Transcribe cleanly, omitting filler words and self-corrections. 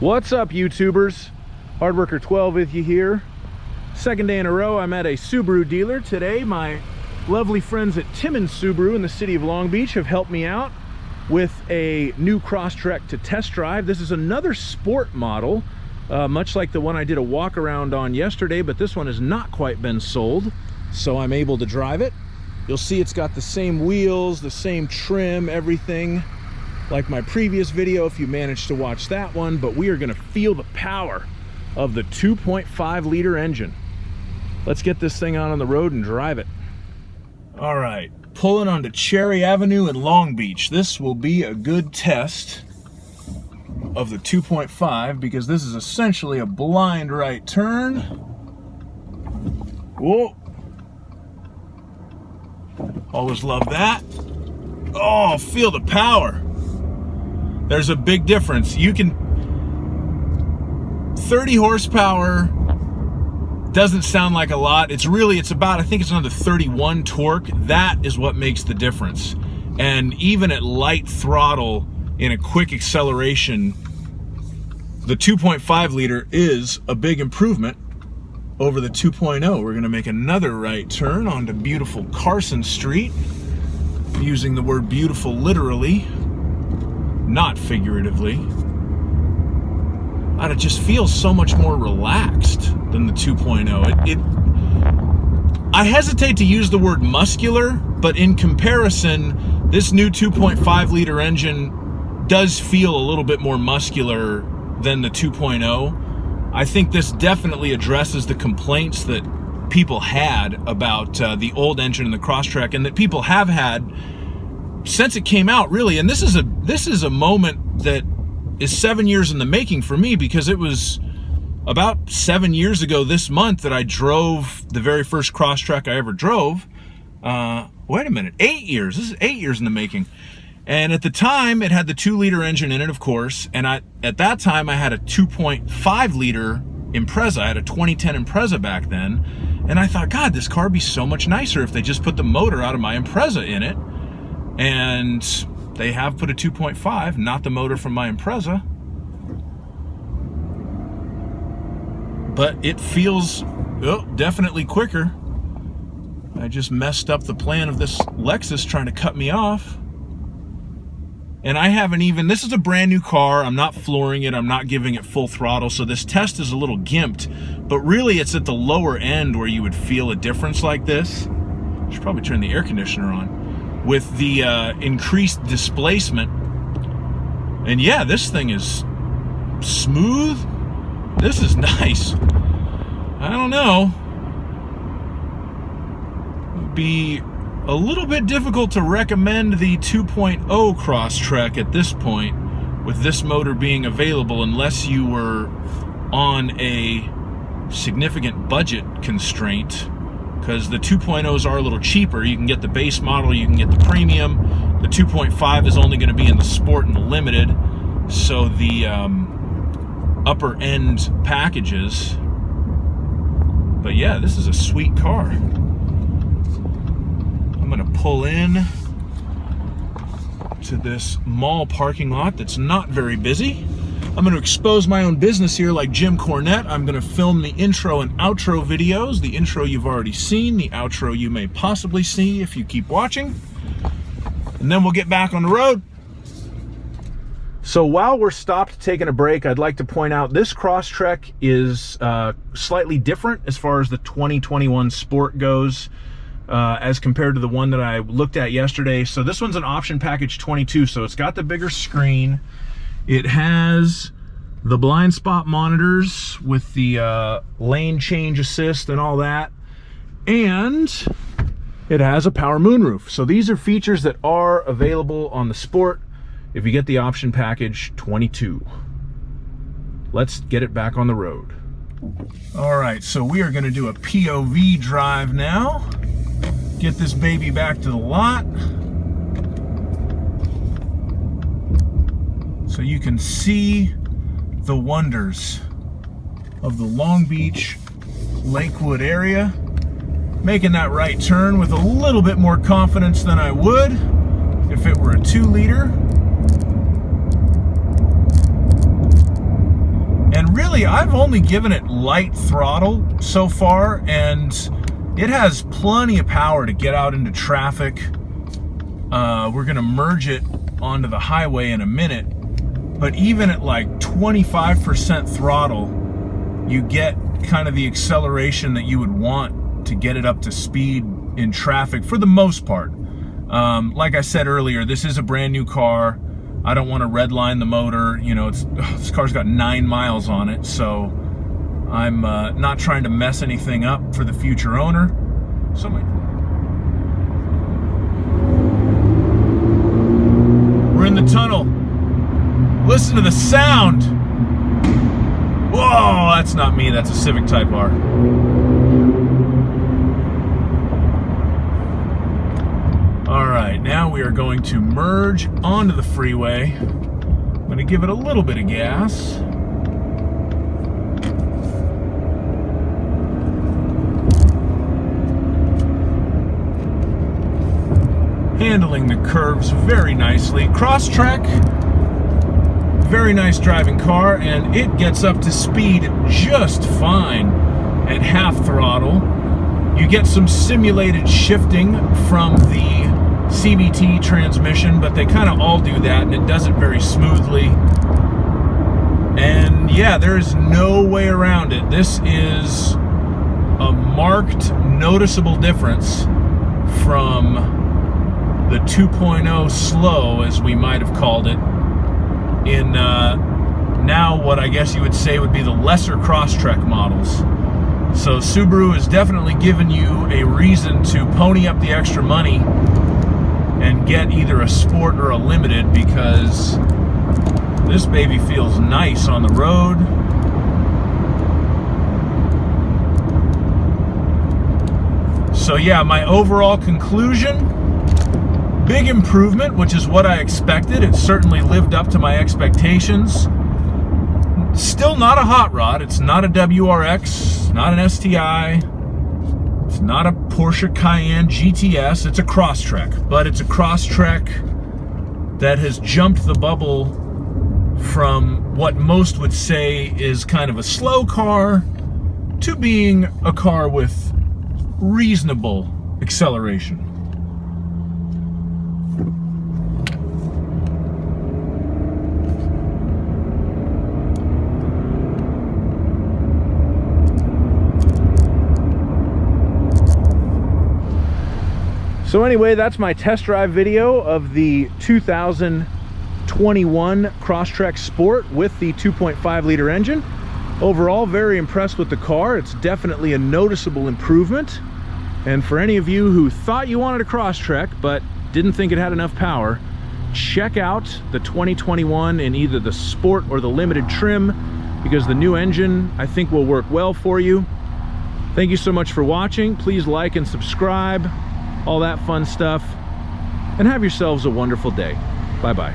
What's up, YouTubers? Hardworker 12 with you here. Second day in a row I'm at a Subaru dealer. Today my lovely friends at Timmons Subaru in the city of Long Beach have helped me out with a new Crosstrek to test drive. This is another sport model, much like the one I did a walk around on yesterday, but this one has not quite been sold, so I'm able to drive it. You'll see it's got the same wheels, the same trim, everything like my previous video if you managed to watch that one, but we are going to feel the power of the 2.5 liter engine. Let's get this thing out on the road and drive it. All right, pulling onto Cherry Avenue in Long Beach. This will be a good test of the 2.5 because this is essentially a blind right turn. Whoa. Always love that. Oh, feel the power. There's a big difference. You can 30 horsepower doesn't sound like a lot. It's about, I think it's another 31 torque. That is what makes the difference. And even at light throttle in a quick acceleration, the 2.5 liter is a big improvement over the 2.0. We're gonna make another right turn onto beautiful Carson Street, using the word beautiful literally, not figuratively. And it just feels so much more relaxed than the 2.0. I hesitate to use the word muscular, but in comparison, this new 2.5 liter engine does feel a little bit more muscular than the 2.0. I think this definitely addresses the complaints that people had about the old engine in the Crosstrek, and that people have had since it came out, really. And this is a moment that is 7 years in the making for me, because it was about 7 years ago this month that I drove the very first Crosstrek I ever drove. Wait a minute, 8 years. This is 8 years in the making. And at the time, it had the 2 liter engine in it, of course. And at that time, I had a 2.5 liter Impreza. I had a 2010 Impreza back then. And I thought, God, this car would be so much nicer if they just put the motor out of my Impreza in it. And they have put a 2.5, not the motor from my Impreza. But it feels definitely quicker. I just messed up the plan of this Lexus trying to cut me off. And I haven't even, this is a brand new car. I'm not flooring it. I'm not giving it full throttle. So this test is a little gimped, but really it's at the lower end where you would feel a difference like this. I should probably turn the air conditioner on. With the increased displacement. And yeah, this thing is smooth. This is nice. I don't know. It would be a little bit difficult to recommend the 2.0 Crosstrek at this point, with this motor being available, unless you were on a significant budget constraint. Because the 2.0s are a little cheaper. You can get the base model, you can get the premium. The 2.5 is only going to be in the Sport and the Limited. So the upper end packages. But yeah, this is a sweet car. I'm going to pull in to this mall parking lot that's not very busy. I'm going to expose my own business here like Jim Cornette. I'm going to film the intro and outro videos. The intro you've already seen, the outro you may possibly see if you keep watching. And then we'll get back on the road. So while we're stopped taking a break, I'd like to point out this Crosstrek is slightly different as far as the 2021 Sport goes, as compared to the one that I looked at yesterday. So this one's an option package 22, so it's got the bigger screen. It has the blind spot monitors with the lane change assist and all that. And it has a power moonroof. So these are features that are available on the Sport if you get the option package 22. Let's get it back on the road. All right, so we are gonna do a POV drive now. Get this baby back to the lot, so you can see the wonders of the Long Beach, Lakewood area. Making that right turn with a little bit more confidence than I would if it were a 2 liter. really, I've only given it light throttle so far, and it has plenty of power to get out into traffic. We're gonna merge it onto the highway in a minute, but even at like 25% throttle, you get kind of the acceleration that you would want to get it up to speed in traffic for the most part. Like I said earlier, this is a brand new car. I don't want to redline the motor. You know, this car's got 9 miles on it, so I'm not trying to mess anything up for the future owner. So we're in the tunnel. Listen to the sound. Whoa, that's not me, that's a Civic Type R. All right, now we are going to merge onto the freeway. I'm going to give it a little bit of gas. Handling the curves very nicely. Crosstrek, very nice driving car, and it gets up to speed just fine at half throttle. You get some simulated shifting from the CVT transmission, but they kind of all do that, and it does it very smoothly. And yeah, there's no way around it. This is a marked, noticeable difference from the 2.0 slow, as we might have called it, in now what I guess you would say would be the lesser Crosstrek models. So Subaru has definitely given you a reason to pony up the extra money and get either a Sport or a Limited, because this baby feels nice on the road. So yeah, my overall conclusion, big improvement, which is what I expected. It certainly lived up to my expectations. Still not a hot rod. It's not a WRX, not an STI. It's not a Porsche Cayenne GTS. It's a Crosstrek, but it's a Crosstrek that has jumped the bubble from what most would say is kind of a slow car to being a car with reasonable acceleration. So anyway, that's my test drive video of the 2021 Crosstrek Sport with the 2.5 liter engine. Overall, very impressed with the car. It's definitely a noticeable improvement. And for any of you who thought you wanted a Crosstrek but didn't think it had enough power, check out the 2021 in either the Sport or the Limited trim, because the new engine I think will work well for you. Thank you so much for watching. Please like and subscribe, all that fun stuff, and have yourselves a wonderful day. Bye-bye.